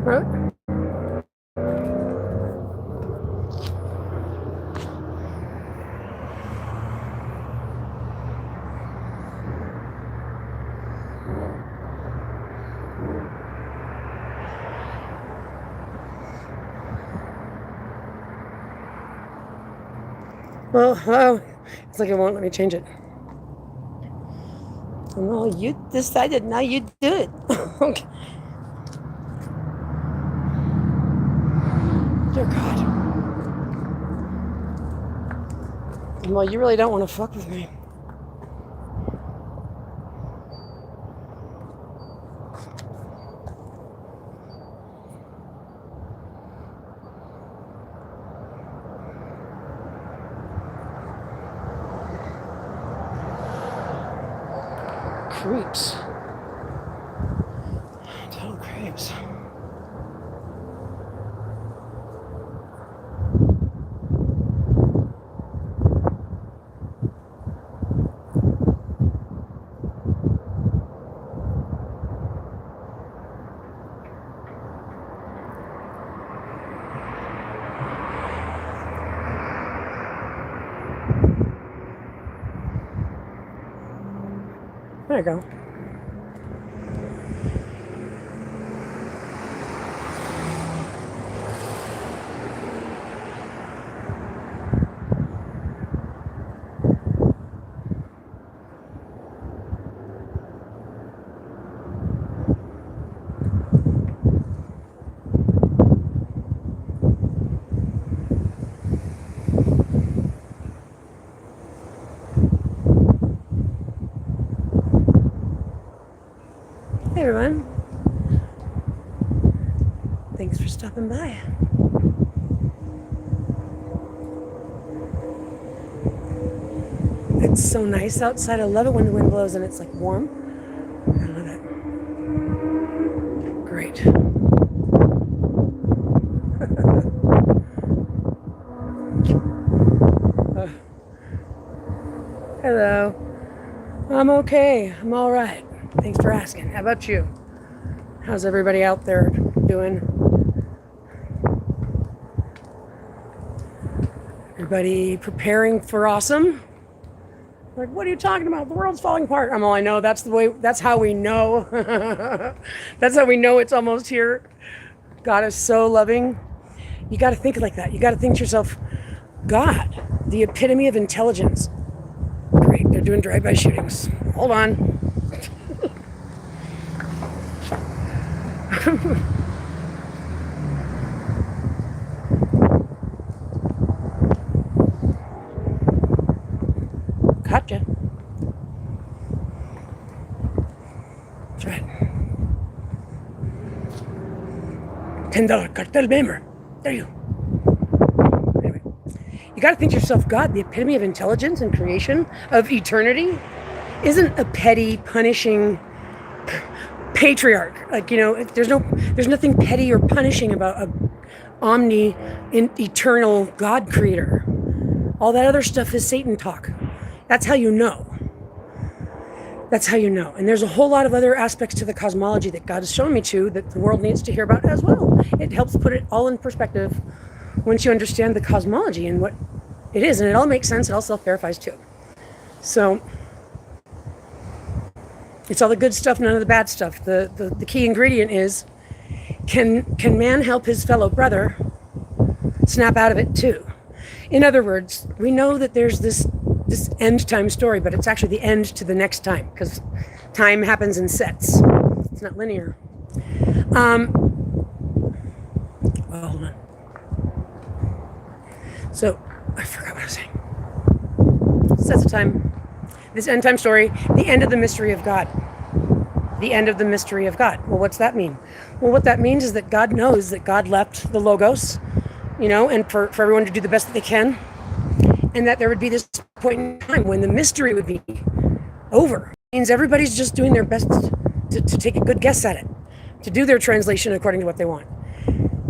Right? Well, hello. It's like it won't let me change it. Well, you decided, now you do it. Okay. Dear God. Well, you really don't want to fuck with me. Creeps. Total creeps. There you go. Hey everyone. Thanks for stopping by. It's so nice outside. I love it when the wind blows and it's like warm. I love it. Great. Hello. I'm okay. I'm all right. Thanks for asking. How about you? How's everybody out there doing? Everybody preparing for awesome? Like, what are you talking about? The world's falling apart. I'm all, I know. That's the way. That's how we know. That's how we know it's almost here. God is so loving. You got to think like that. You got to think to yourself, God, the epitome of intelligence. Great. They're doing drive-by shootings. Hold on. Gotcha. That's right. $10 cartel member. There you go. Anyway, you got to think to yourself, God, the epitome of intelligence and creation of eternity, isn't a petty, punishing patriarch. Like, you know, there's nothing petty or punishing about a eternal God creator. All that other stuff is Satan talk. That's how you know. That's how you know. And there's a whole lot of other aspects to the cosmology that God has shown me to that the world needs to hear about as well. It helps put it all in perspective once you understand the cosmology and what it is. And it all makes sense. It all self-verifies too. So it's all the good stuff, none of the bad stuff. The key ingredient is, can man help his fellow brother snap out of it too? In other words, we know that there's this end time story, but it's actually the end to the next time, because time happens in sets. It's not linear. Well, hold on. So I forgot what I was saying. Sets of time. This end time story, the end of the mystery of God. The end of the mystery of God. Well, what's that mean? Well, what that means is that God knows that God left the Logos, you know, and for everyone to do the best that they can. And that there would be this point in time when the mystery would be over. It means everybody's just doing their best to take a good guess at it, to do their translation according to what they want.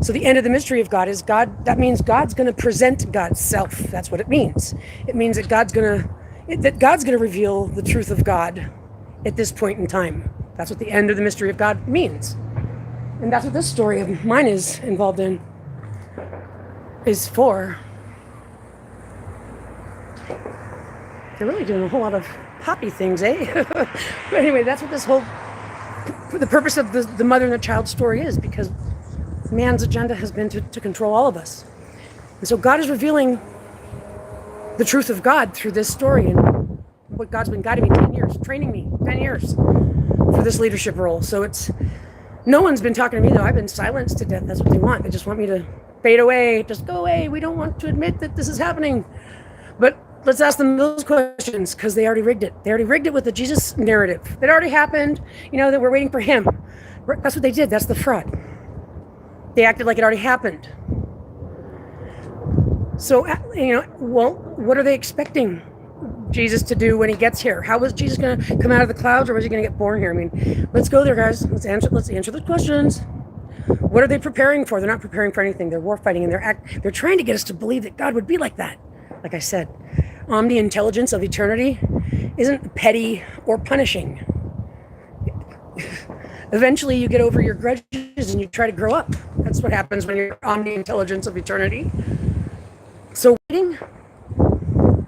So the end of the mystery of God is God. That means God's going to present God's self. That's what it means. It means that God's going to reveal the truth of God at this point in time. That's what the end of the mystery of God means. And that's what this story of mine is involved in, is for. They're really doing a whole lot of poppy things, eh? But anyway, that's what this whole, the purpose of the mother and the child story is, because man's agenda has been to control all of us. And so God is revealing the truth of God through this story, and what God's been guiding me 10 years, training me 10 years for this leadership role. So it's, no one's been talking to me though. I've been silenced to death. That's what they want. They just want me to fade away, just go away. We don't want to admit that this is happening. But let's ask them those questions, because they already rigged it. They already rigged it with the Jesus narrative. That already happened, that we're waiting for him. That's what they did. That's the fraud. They acted like it already happened. So, well, what are they expecting Jesus to do when he gets here? How was Jesus going to come out of the clouds, or was he going to get born here? I mean, let's go there, guys. Let's answer the questions. What are they preparing for? They're not preparing for anything. They're war fighting, and they're trying to get us to believe that God would be like that. Like I said, omni-intelligence of eternity isn't petty or punishing. Eventually you get over your grudges and you try to grow up. That's what happens when you're omni-intelligence of eternity. So waiting,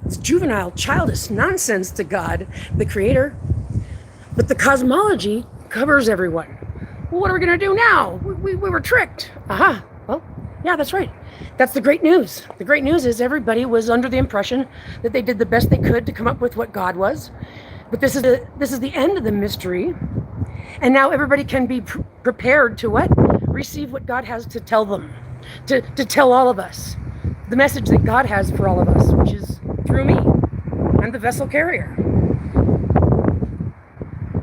it's juvenile, childish nonsense to God, the creator. But the cosmology covers everyone. Well, what are we going to do now? We were tricked. Aha. Well, yeah, that's right. That's the great news. The great news is everybody was under the impression that they did the best they could to come up with what God was. But this is the end of the mystery. And now everybody can be prepared to what? Receive what God has to tell them. To tell all of us. The message that God has for all of us, which is through me. I'm the vessel carrier.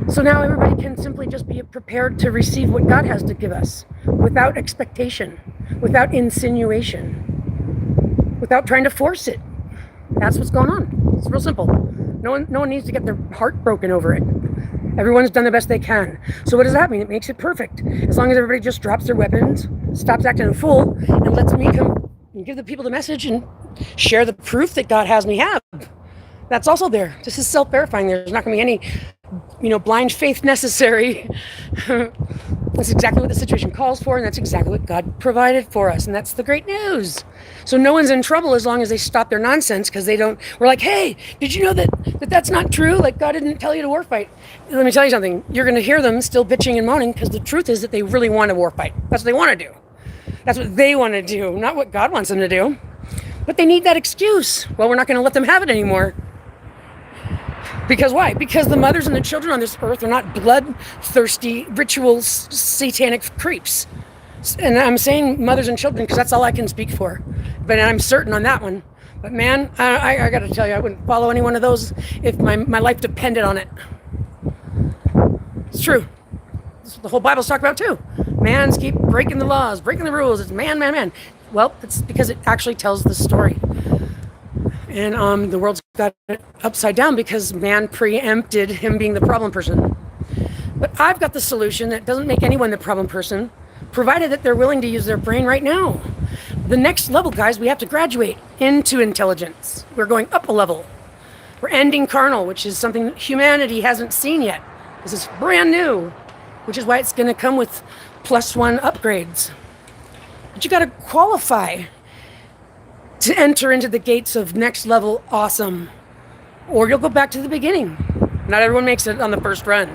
So now everybody can simply just be prepared to receive what God has to give us, without expectation, without insinuation, without trying to force it. That's what's going on. It's real simple. No one needs to get their heart broken over it. Everyone's done the best they can. So what does that mean? It makes it perfect. As long as everybody just drops their weapons, stops acting a fool, and lets me come and give the people the message and share the proof that God has me have. That's also there. This is self-verifying. There's not going to be any, blind faith necessary. That's exactly what the situation calls for, and that's exactly what God provided for us, and that's the great news. So no one's in trouble as long as they stop their nonsense, because we're like, hey, did you know that's not true? Like, God didn't tell you to war fight. Let me tell you something. You're going to hear them still bitching and moaning, because the truth is that they really want to war fight. That's what they want to do. That's what they want to do, not what God wants them to do. But they need that excuse. Well, we're not going to let them have it anymore. Because why? Because the mothers and the children on this earth are not bloodthirsty, ritual, satanic creeps. And I'm saying mothers and children because that's all I can speak for. But I'm certain on that one. But man, I got to tell you, I wouldn't follow any one of those if my life depended on it. It's true. That's what the whole Bible's talking about too. Mans keep breaking the laws, breaking the rules. It's man. Well, it's because it actually tells the story. And the world's got it upside down because man preempted him being the problem person. But I've got the solution that doesn't make anyone the problem person, provided that they're willing to use their brain right now. The next level, guys, we have to graduate into intelligence. We're going up a level. We're ending carnal, which is something humanity hasn't seen yet. This is brand new, which is why it's going to come with +1 upgrades. But you got to qualify to enter into the gates of next level awesome, or you'll go back to the beginning. Not everyone makes it on the first run.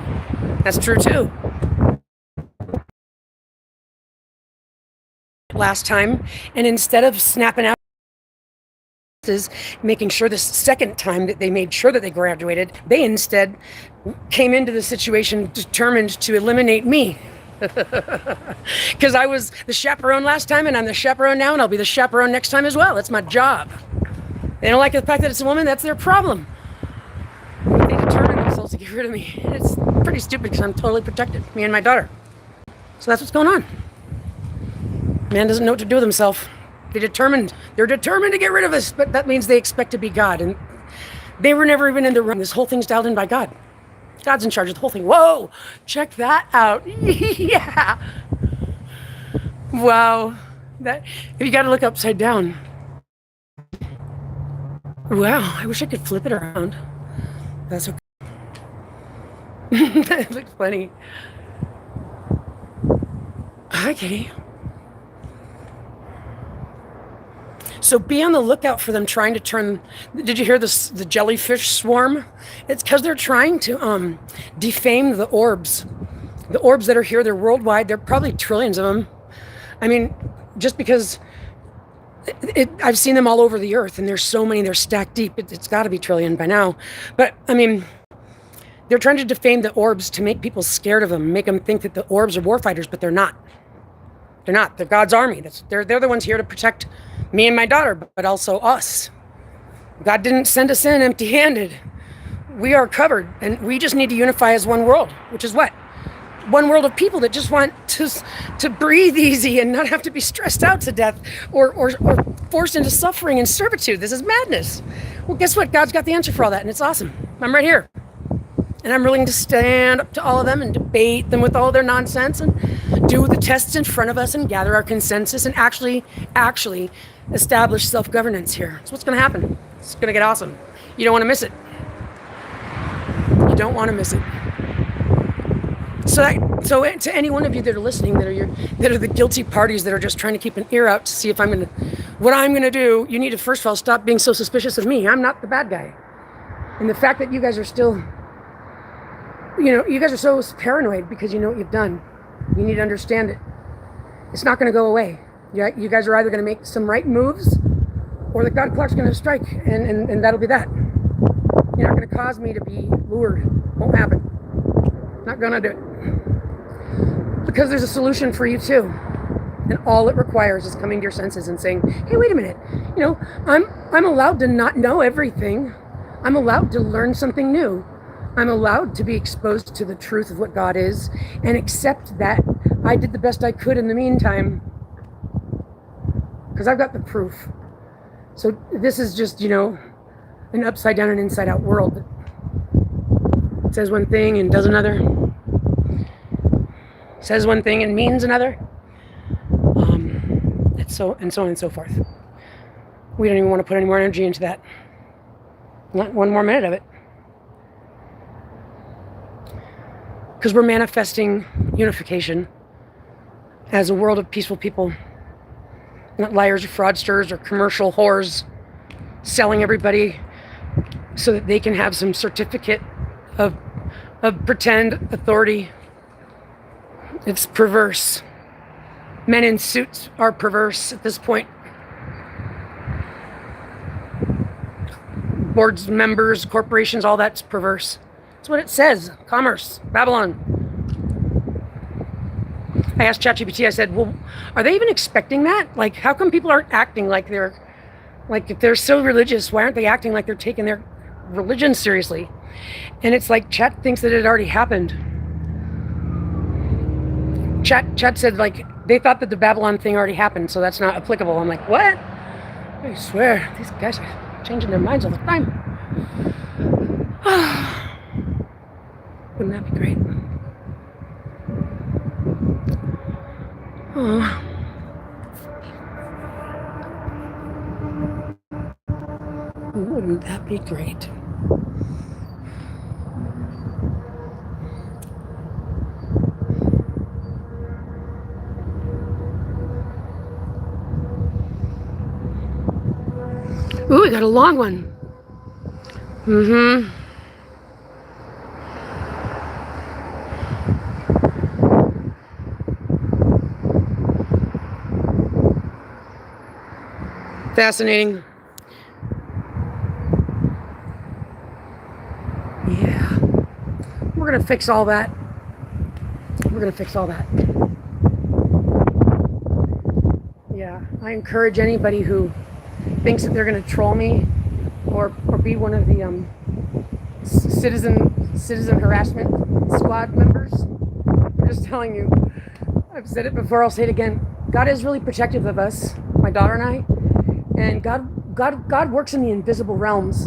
That's true too. Last time, and instead of snapping out, making sure the second time that they made sure that they graduated, they instead came into the situation determined to eliminate me. Because I was the chaperone last time, and I'm the chaperone now, and I'll be the chaperone next time as well. It's my job. They don't like the fact that it's a woman. That's their problem. But they determined themselves to get rid of me. It's pretty stupid because I'm totally protected, me and my daughter. So that's what's going on. Man doesn't know what to do with himself. They're determined to get rid of us, but that means they expect to be God, and they were never even in the room. This whole thing's dialed in by God. God's in charge of the whole thing. Whoa, check that out. Yeah. Wow. You got to look upside down. Wow, I wish I could flip it around. That's okay. That looked funny. Hi, Kitty. So be on the lookout for them trying to turn. Did you hear this? The jellyfish swarm? It's because they're trying to defame the orbs. The orbs that are here, they're worldwide. There are probably trillions of them. I mean, just because I've seen them all over the earth, and there's so many. They're stacked deep. It's got to be trillion by now. But I mean, they're trying to defame the orbs to make people scared of them, make them think that the orbs are warfighters, but they're not. They're not. They're God's army. They're the ones here to protect me and my daughter, but also us. God didn't send us in empty-handed. We are covered, and we just need to unify as one world, which is what? One world of people that just want to breathe easy and not have to be stressed out to death or forced into suffering and servitude. This is madness. Well, guess what? God's got the answer for all that, and it's awesome. I'm right here. And I'm willing to stand up to all of them and debate them with all their nonsense and do the tests in front of us and gather our consensus and actually establish self-governance here. That's what's going to happen. It's going to get awesome. You don't want to miss it. You don't want to miss it. So to any one of you that are listening, that are the guilty parties that are just trying to keep an ear out to see if what I'm going to do, you need to first of all stop being so suspicious of me. I'm not the bad guy. And the fact that you guys are still, you guys are so paranoid because you know what you've done. You need to understand it. It's not going to go away. You guys are either going to make some right moves or the God clock's going to strike, and that'll be that. You're not going to cause me to be lured. Won't happen. Not going to do it. Because there's a solution for you too. And all it requires is coming to your senses and saying, hey, wait a minute. I'm allowed to not know everything. I'm allowed to learn something new. I'm allowed to be exposed to the truth of what God is and accept that I did the best I could in the meantime. Because I've got the proof. So this is just, an upside down and inside out world. It says one thing and does another. Says one thing and means another. So on and so forth. We don't even want to put any more energy into that. Not one more minute of it. Because we're manifesting unification as a world of peaceful people. Not liars or fraudsters or commercial whores selling everybody so that they can have some certificate of pretend authority. It's perverse. Men in suits are perverse at this point. Boards, members, corporations, all that's perverse. That's what it says. Commerce, Babylon. I asked ChatGPT, I said, well, are they even expecting that? Like, how come people aren't acting like if they're so religious, why aren't they acting like they're taking their religion seriously? And it's like Chat thinks that it already happened. Chat said, they thought that the Babylon thing already happened, so that's not applicable. I'm like, what? I swear, these guys are changing their minds all the time. Wouldn't that be great? Oh. Wouldn't that be great? Ooh, we got a long one. Fascinating. Yeah. We're going to fix all that. Yeah. I encourage anybody who thinks that they're going to troll me or be one of the citizen harassment squad members. I'm just telling you. I've said it before, I'll say it again. God is really protective of us, my daughter and I. And God works in the invisible realms,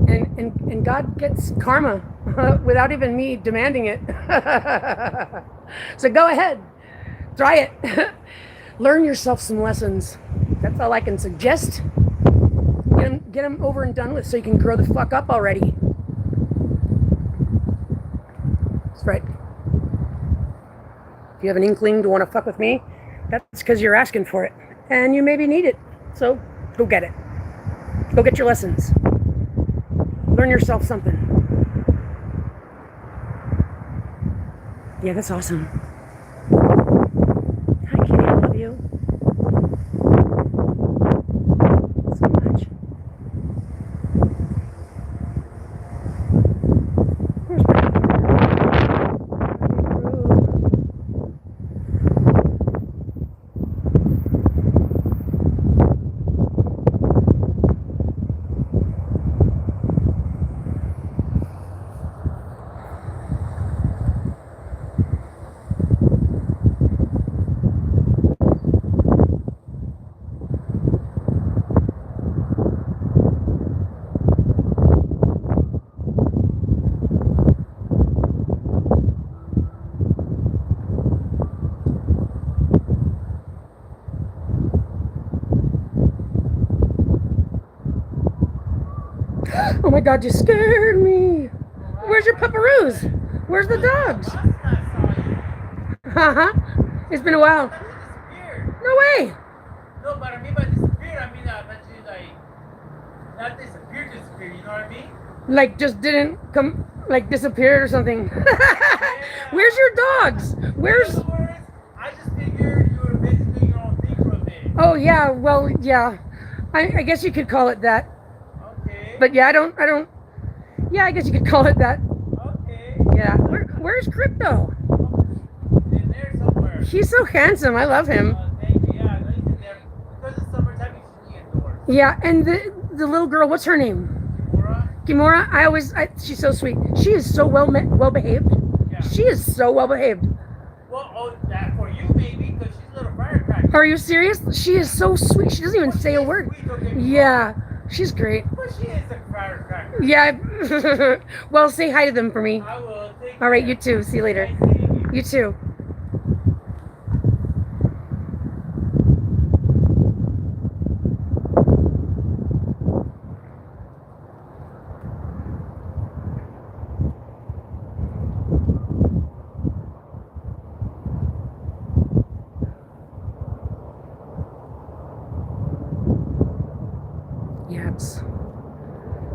and God gets karma without even me demanding it. So go ahead, try it. Learn yourself some lessons. That's all I can suggest. Get them over and done with so you can grow the fuck up already. Right. If you have an inkling to want to fuck with me, that's because you're asking for it. And you maybe need it. So go get it. Go get your lessons. Learn yourself something. Yeah, that's awesome. Hi, Kitty. I love you so much. Where's Brady? Oh my God, you scared me. Where's your pupperoos? Where's the dogs? It's been a while. No way. No, but I mean by disappeared, I mean that you like, not disappeared, you know what I mean? Like just didn't come, like disappeared or something. Where's your dogs? Where's... In other words, I just figured you were busy doing your own thing for a bit. Oh yeah, well, yeah. I guess you could call it that. Okay. But yeah, I don't, yeah, I guess you could call it that. Okay. Yeah. Where's Crypto? In there somewhere. He's so handsome. I love him. Thank you. Yeah, I know he's in there. Because it's summertime, you should be indoors. Yeah, and the little girl, what's her name? Kimura? Kimura. She's so sweet. She is so well behaved. Yeah. She is so well behaved. Well, oh, that for you, baby, because she's a little firecracker. Are you serious? She is so sweet. She doesn't even say a word. Sweet, don't get me wrong. Yeah, she's great. But she is a firecracker. Yeah. Well, say hi to them for me. I will. Take All right, care. you too. See you later. Nice meeting you. You too. Yeah,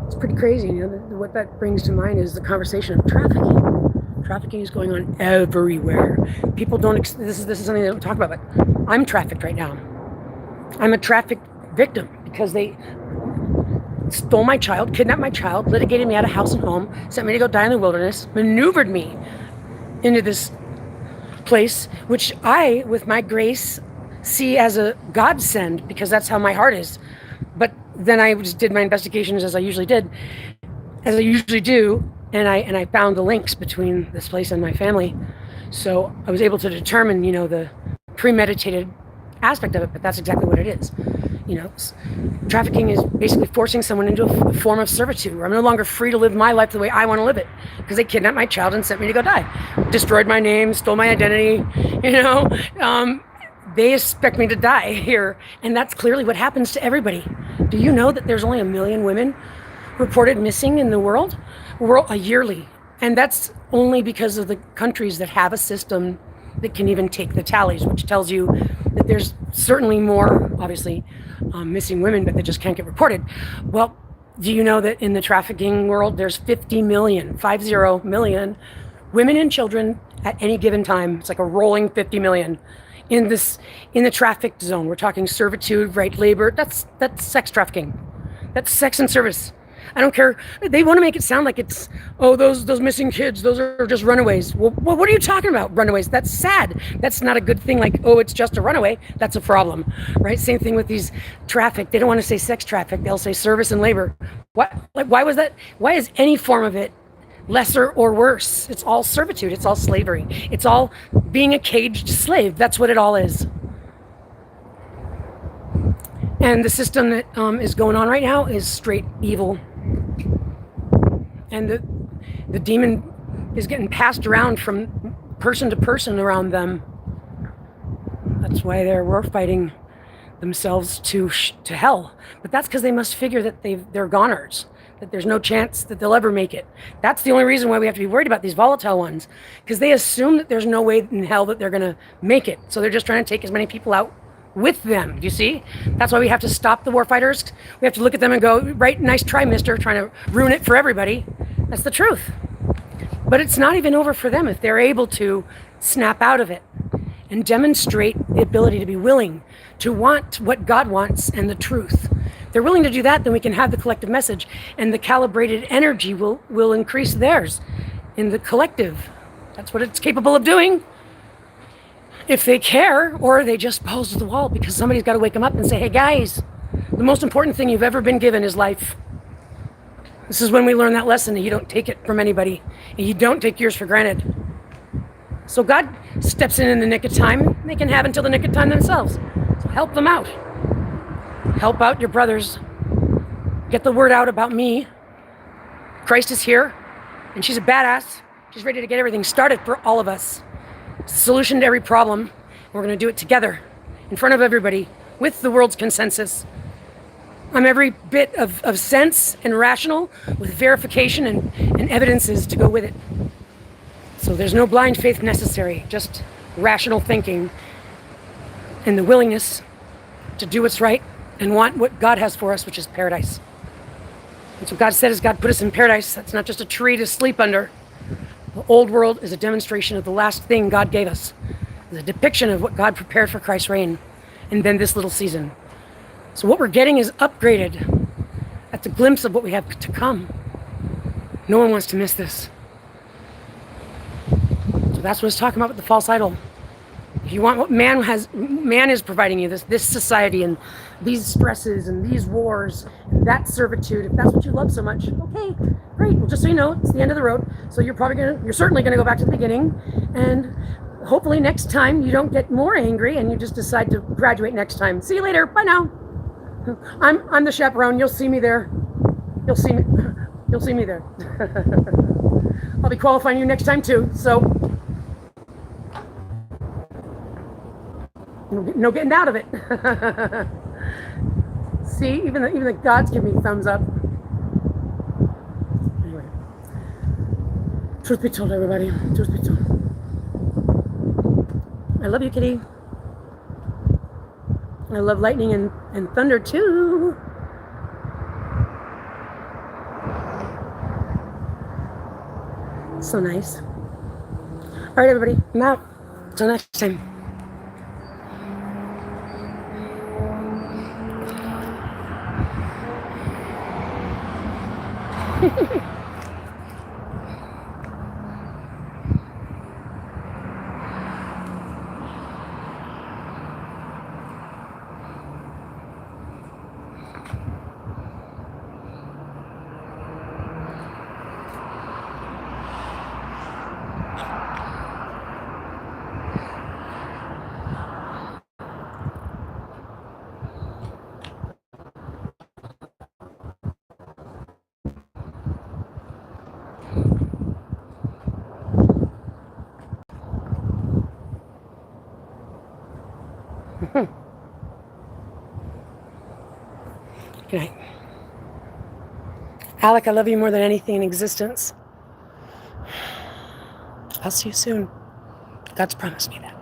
it's pretty crazy. You know, what that brings to mind is the conversation of trafficking. Trafficking is going on everywhere. People don't. This is something they don't talk about. But I'm trafficked right now. I'm a trafficked victim because they stole my child, kidnapped my child, litigated me out of house and home, sent me to go die in the wilderness, maneuvered me into this place, which I, with my grace, see as a godsend because that's how my heart is. But then I just did my investigations as I usually do, and I found the links between this place and my family. So I was able to determine, you know, the premeditated aspect of it, but that's exactly what it is. You know, trafficking is basically forcing someone into a form of servitude where I'm no longer free to live my life the way I want to live it because they kidnapped my child and sent me to go die, destroyed my name, stole my identity, you know. They expect me to die here, and that's clearly what happens to everybody. Do you know that there's only 1 million women reported missing in the world yearly? And that's only because of the countries that have a system that can even take the tallies, which tells you that there's certainly more, obviously, missing women, but they just can't get reported. Well, do you know that in the trafficking world, there's 50 million women and children at any given time? It's like a rolling 50 million. In the trafficked zone. We're talking servitude, right, labor. That's sex trafficking. That's sex and service. I don't care. They want to make it sound like it's, oh, those missing kids, those are just runaways. Well, what are you talking about, runaways? That's sad. That's not a good thing. Like, oh, it's just a runaway. That's a problem, right? Same thing with these traffic. They don't want to say sex traffic. They'll say service and labor. What? Like, why was that? Why is any form of it lesser or worse? It's all servitude. It's all slavery. It's all being a caged slave. That's what it all is. And the system that is going on right now is straight evil. And the demon is getting passed around from person to person around them. That's why they're war fighting themselves to hell. But that's because they must figure that they're goners. that there's no chance that they'll ever make it. That's the only reason why we have to be worried about these volatile ones, because they assume that there's no way in hell that they're going to make it. So they're just trying to take as many people out with them. Do you see? That's why we have to stop the war fighters. We have to look at them and go, right, nice try, mister, trying to ruin it for everybody. That's the truth. But it's not even over for them if they're able to snap out of it and demonstrate the ability to be willing to want what God wants and the truth. If they're willing to do that, then we can have the collective message, and the calibrated energy will increase theirs in the collective. That's what it's capable of doing. If they care, or they just pose to the wall because somebody's got to wake them up and say, hey guys, the most important thing you've ever been given is life. This is when we learn that lesson, that you don't take it from anybody, and you don't take yours for granted. So God steps in the nick of time. They can have until the nick of time themselves. So help them out. Help out your brothers. Get the word out about me. Christ is here, and she's a badass. She's ready to get everything started for all of us. It's the solution to every problem. We're going to do it together, in front of everybody, with the world's consensus. I'm every bit of sense and rational, with verification and evidences to go with it. So there's no blind faith necessary, just rational thinking and the willingness to do what's right and want what God has for us, which is paradise. That's what God said, is God put us in paradise. That's not just a tree to sleep under. The old world is a demonstration of the last thing God gave us. It's a depiction of what God prepared for Christ's reign, and then this little season. So what we're getting is upgraded. That's a glimpse of what we have to come. No one wants to miss this. So that's what it's talking about with the false idol. If you want what man is providing you, this society and these stresses and these wars and that servitude, if that's what you love so much, okay, great. Well, just so you know, it's the end of the road. So you're certainly gonna go back to the beginning, and hopefully next time you don't get more angry and you just decide to graduate next time. See you later. Bye now. I'm the chaperone. You'll see me there. You'll see me there. I'll be qualifying you next time too. So no getting out of it. See, even the gods give me thumbs up. Anyway, truth be told, everybody, truth be told, I love you, kitty. I love lightning and thunder too. So nice. All right, everybody, I'm out. Till next time. Good night. Alec, I love you more than anything in existence. I'll see you soon. God's promised me that.